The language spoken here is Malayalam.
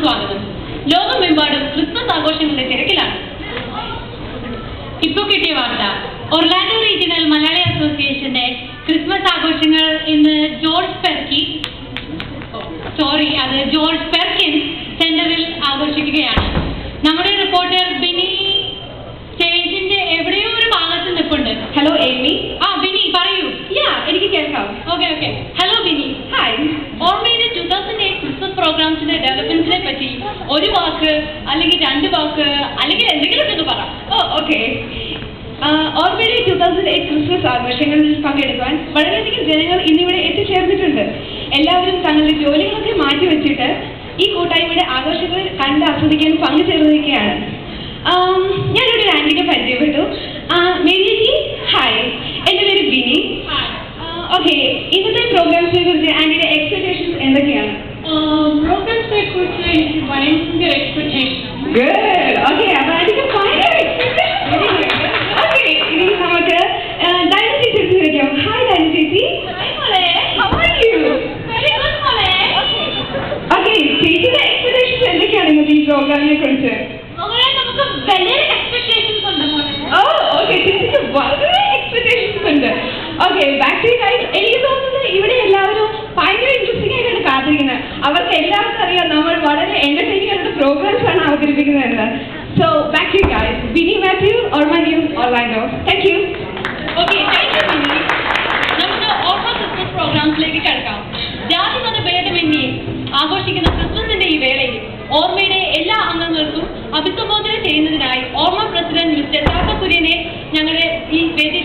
സ്വാഗതം. ലോകമെമ്പാടും ക്രിസ്മസ് ആഘോഷങ്ങളുടെ തിരക്കിലാണ്. ഇപ്പോൾ കിട്ടിയ വാർത്ത, ഒർലാൻഡോ റീജിയണൽ മലയാളി അസോസിയേഷന്റെ ക്രിസ്മസ് ആഘോഷങ്ങൾ ഇന്ന് ജോർജ് പെർക്കിൻസ് സെന്ററിൽ ആഘോഷിക്കുകയാണ്. നമ്മുടെ റിപ്പോർട്ടർ ബിനി സ്റ്റേജിന്റെ എവിടെയോ ഒരു ഭാഗത്ത് നിൽപ്പുണ്ട്. Hello Amy. ബിനി പറയൂ. എനിക്ക് കേൾക്കാം. ഓക്കെ. ഹലോ ബിനി. ഹായ്. ഓർമ്മയുടെ 2008 ക്രിസ്മസ് പ്രോഗ്രാംസിന്റെ ഡെവലപ്മെന്റ്സിനെ പറ്റി ഒരു വാക്ക് അല്ലെങ്കിൽ 2 വാക്ക് അല്ലെങ്കിൽ എന്തെങ്കിലുമൊക്കെ ഒന്ന് പറ. ഓക്കെ. ഓർമ്മയുടെ 2008 ക്രിസ്മസ് ആഘോഷങ്ങളിൽ പങ്കെടുക്കാൻ വളരെയധികം ജനങ്ങൾ ഇന്നിവിടെ എത്തിച്ചേർന്നിട്ടുണ്ട്. എല്ലാവരും തങ്ങളുടെ ജോലികളൊക്കെ മാറ്റിവെച്ചിട്ട് ഈ കൂട്ടായ്മയുടെ ആഘോഷങ്ങൾ കണ്ട് ആസ്വദിക്കാൻ പങ്കുചേർന്നിരിക്കുകയാണ്. ഞാനിവിടെ ഒരു ആന്റിനെ പരിചയപ്പെട്ടു. മേരിജി, ഹായ്. എൻ്റെ പേര് ബിനി. ഓക്കെ, ഇന്നത്തെ പ്രോഗ്രാംസിനെ കുറിച്ച് ആന്റിയുടെ എക്സ്പെക്ടേഷൻസ് എന്തൊക്കെയാണ്? പ്രോഗ്രാംസിനെ കുറിച്ച് എനിക്ക് ഭയങ്കര എക്സ്പെക്ടേഷൻ. ഗുഡ്. ഓക്കെ, അപ്പോൾ ആന്റിക്ക് ഭയങ്കര എക്സ്പെക്ടേഷൻ. ഓക്കെ, ഇനി നമുക്ക് ഡൈന ചേച്ചി വിളിക്കാം. ഹായ് ഡൈന ചേച്ചി. ഓക്കെ, ചേച്ചിയുടെ എക്സ്പെക്ടേഷൻസ് എന്തൊക്കെയാണ് ഇന്നത്തെ ഈ പ്രോഗ്രാമിനെ കുറിച്ച്? നമുക്ക് വളരെ എക്സ്പെക്ടേഷൻസ് ഉണ്ട്. ഓക്കെ, ചേച്ചിക്ക് വളരെ എക്സ്പെക്ടേഷൻസ് ഉണ്ട്. Okay, back to guys. എനിക്ക് തോന്നുന്നത് ഇവിടെ എല്ലാവരും ഭയങ്കര ഇൻട്രസ്റ്റിംഗ് ആയിട്ടാണ് കാത്തിരിക്കുന്നത്. അവർക്ക് എല്ലാവർക്കും അറിയാം നമ്മൾ വളരെ എന്റർടൈനിങ് ആയിട്ടുള്ള പ്രോഗ്രാംസ് ആണ് അവതരിപ്പിക്കുന്നതെന്ന്. So back to guys. Bini Mathew, Orma news, Orlando. Thank you. Okay, thank you Bini. നമുക്ക് ഓർമ്മ ക്രിസ്മസ് പ്രോഗ്രാംസിലേക്ക് കിടക്കാം. ജാതി മത ഭേദമന്യേ ആഘോഷിക്കുന്ന ക്രിസ്മസിന്റെ ഈ വേളയിൽ ഓർമ്മയുടെ എല്ലാ അംഗങ്ങൾക്കും അഭിസംബോധന ചെയ്യുന്നതിനായി ഓർമ്മ പ്രസിഡന്റ് മിസ്റ്റർ താത്ത കുര്യനെ ഞങ്ങളുടെ ഈ വേദി